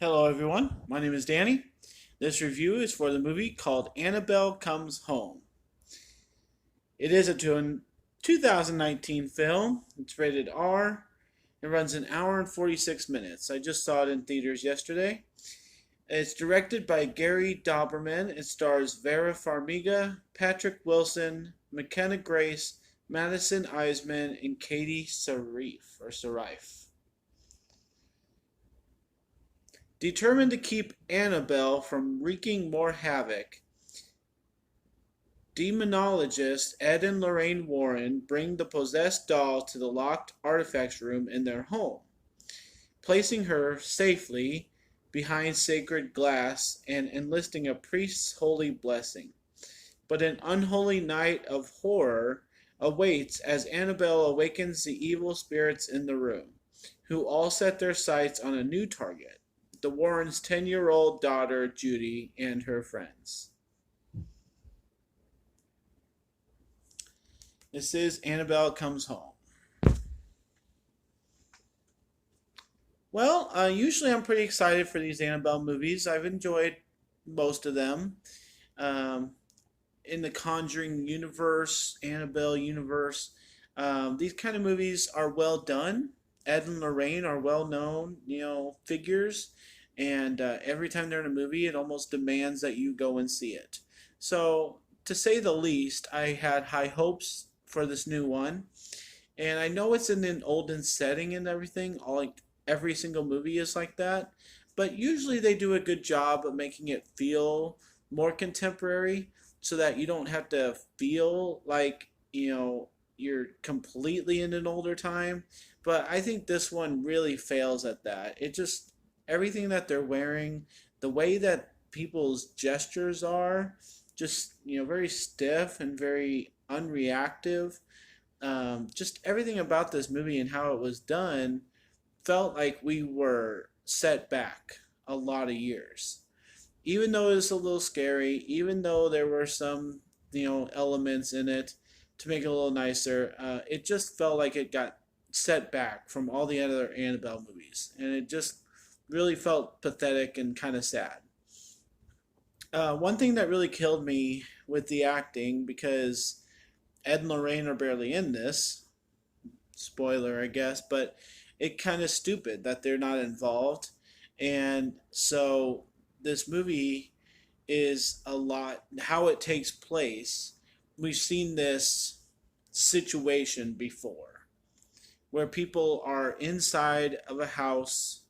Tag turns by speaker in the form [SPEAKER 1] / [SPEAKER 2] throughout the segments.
[SPEAKER 1] Hello, everyone. My name is Danny. This review is for the movie called Annabelle Comes Home. It is a 2019 film. It's rated R. It runs an hour and 46 minutes. I just saw it in theaters yesterday. It's directed by Gary Dauberman. It stars Vera Farmiga, Patrick Wilson, McKenna Grace, Madison Eisman, and Katie Sarif. Determined to keep Annabelle from wreaking more havoc, demonologists Ed and Lorraine Warren bring the possessed doll to the locked artifacts room in their home, placing her safely behind sacred glass and enlisting a priest's holy blessing. But an unholy night of horror awaits as Annabelle awakens the evil spirits in the room, who all set their sights on a new target, the Warrens' 10-year-old daughter Judy and her friends. This is Annabelle Comes Home. Well, usually I'm pretty excited for these Annabelle movies. I've enjoyed most of them. Um, in the Conjuring universe, Annabelle universe, these kind of movies are well done. Ed and Lorraine are well known, figures, and every time they're in a movie, it almost demands that you go and see it. So, to say the least, I had high hopes for this new one, and I know it's in an olden setting and everything. All like every single movie is like that, but usually they do a good job of making it feel more contemporary, so that you don't have to feel like you're completely in an older time. But I think this one really fails at that. It just everything that they're wearing, the way that people's gestures are, just very stiff and very unreactive. Just everything about this movie and how it was done felt like we were set back a lot of years. Even though it was a little scary, even though there were some elements in it to make it a little nicer, it just felt like it got set back from all the other Annabelle movies, and it just really felt pathetic and kind of sad. One thing that really killed me with the acting, because Ed and Lorraine are barely in this, spoiler, I guess, but it kind of stupid that they're not involved. And so this movie is a lot how it takes place. We've seen this situation before where people are inside of a house,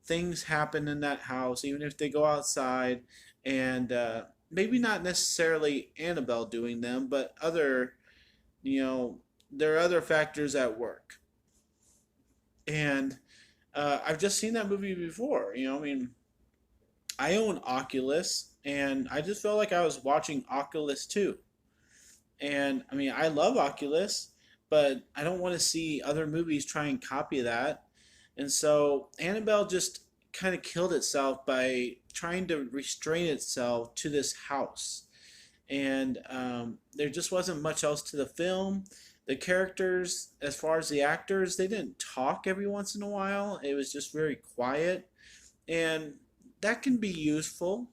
[SPEAKER 1] things happen in that house, even if they go outside, and maybe not necessarily Annabelle doing them, but you know, there are other factors at work. And I've just seen that movie before. I mean, I own Oculus, and I just felt like I was watching Oculus 2. And I mean, I love Oculus, but I don't want to see other movies try and copy that. And so Annabelle just kind of killed itself by trying to restrain itself to this house. And there just wasn't much else to the film. The characters, as far as the actors, they didn't talk every once in a while. It was just very quiet. And that can be useful.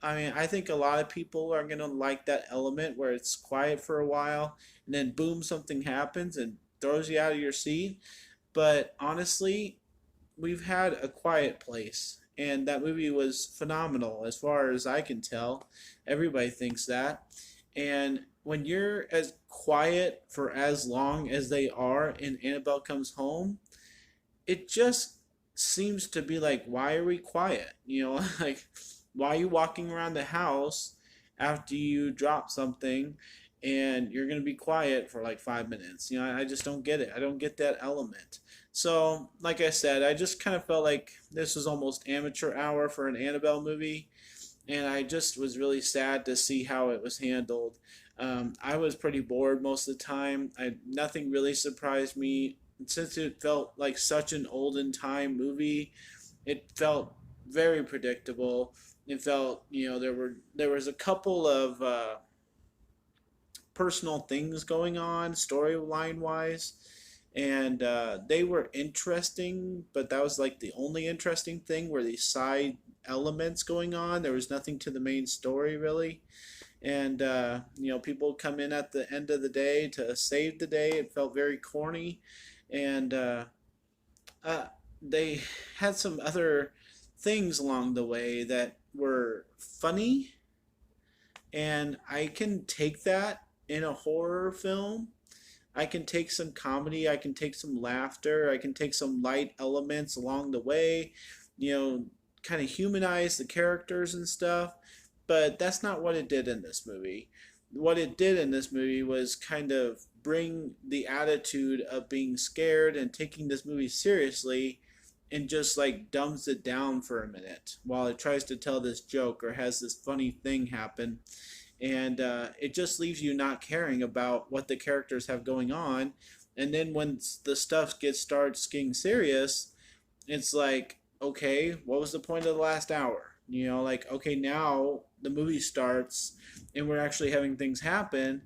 [SPEAKER 1] I mean, I think a lot of people are going to like that element where it's quiet for a while and then boom, something happens and throws you out of your seat. But honestly, we've had A Quiet Place, and that movie was phenomenal as far as I can tell. Everybody thinks that. And when you're as quiet for as long as they are in Annabelle Comes Home, it just seems to be like, why are we quiet? Like, why are you walking around the house after you drop something and you're going to be quiet for like 5 minutes? I just don't get it. I don't get that element. So, like I said, I just kind of felt like this was almost amateur hour for an Annabelle movie, and I just was really sad to see how it was handled. I was pretty bored most of the time. Nothing really surprised me since it felt like such an olden time movie. It felt very predictable. It felt, there was a couple of personal things going on storyline wise, and they were interesting, but that was like the only interesting thing were these side elements going on. There was nothing to the main story really, and people come in at the end of the day to save the day. It felt very corny, and uh, they had some other things along the way that were funny, and I can take that in a horror film. I can take some comedy, I can take some laughter, I can take some light elements along the way, you know, kind of humanize the characters and stuff. But that's not what it did in this movie. What it did in this movie was kind of bring the attitude of being scared and taking this movie seriously and just like dumbs it down for a minute while it tries to tell this joke or has this funny thing happen, and it just leaves you not caring about what the characters have going on. And then when the stuff starts getting serious, it's like, okay, what was the point of the last hour? Like, okay, now the movie starts and we're actually having things happen,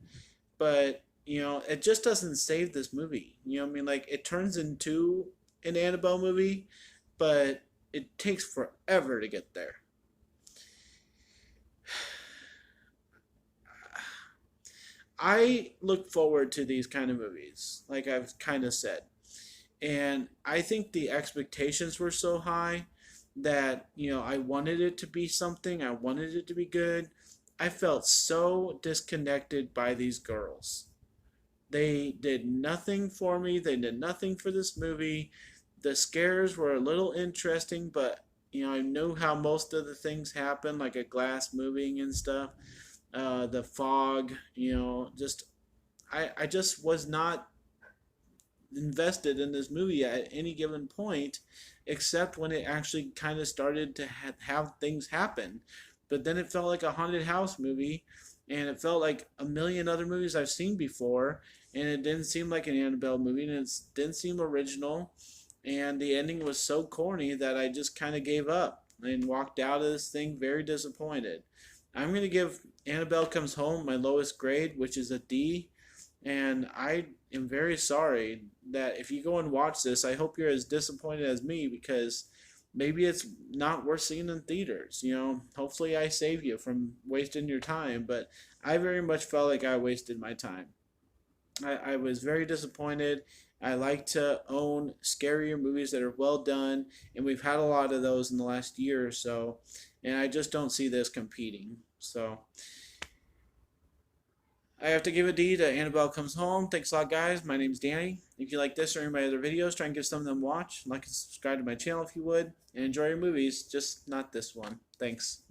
[SPEAKER 1] but it just doesn't save this movie. I mean, like, it turns into an Annabelle movie, but it takes forever to get there. I look forward to these kind of movies, like I've kind of said. And I think the expectations were so high that, I wanted it to be something, I wanted it to be good. I felt so disconnected by these girls. They did nothing for me, they did nothing for this movie. The scares were a little interesting, but, I knew how most of the things happen, like a glass moving and stuff. The fog, just I just was not invested in this movie at any given point, except when it actually kind of started to have things happen. But then it felt like a haunted house movie, and it felt like a million other movies I've seen before, and it didn't seem like an Annabelle movie, and it didn't seem original, and the ending was so corny that I just kind of gave up and walked out of this thing very disappointed. I'm going to give Annabelle Comes Home my lowest grade, which is a D. And I am very sorry that if you go and watch this, I hope you're as disappointed as me, because maybe it's not worth seeing in theaters. Hopefully I save you from wasting your time, but I very much felt like I wasted my time. I was very disappointed. I like to own scarier movies that are well done, and we've had a lot of those in the last year or so, and I just don't see this competing. So I have to give a D to Annabelle Comes Home. Thanks a lot, guys. My name's Danny. If you like this or any of my other videos, try and give some of them a watch. Like and subscribe to my channel if you would. And enjoy your movies, just not this one. Thanks.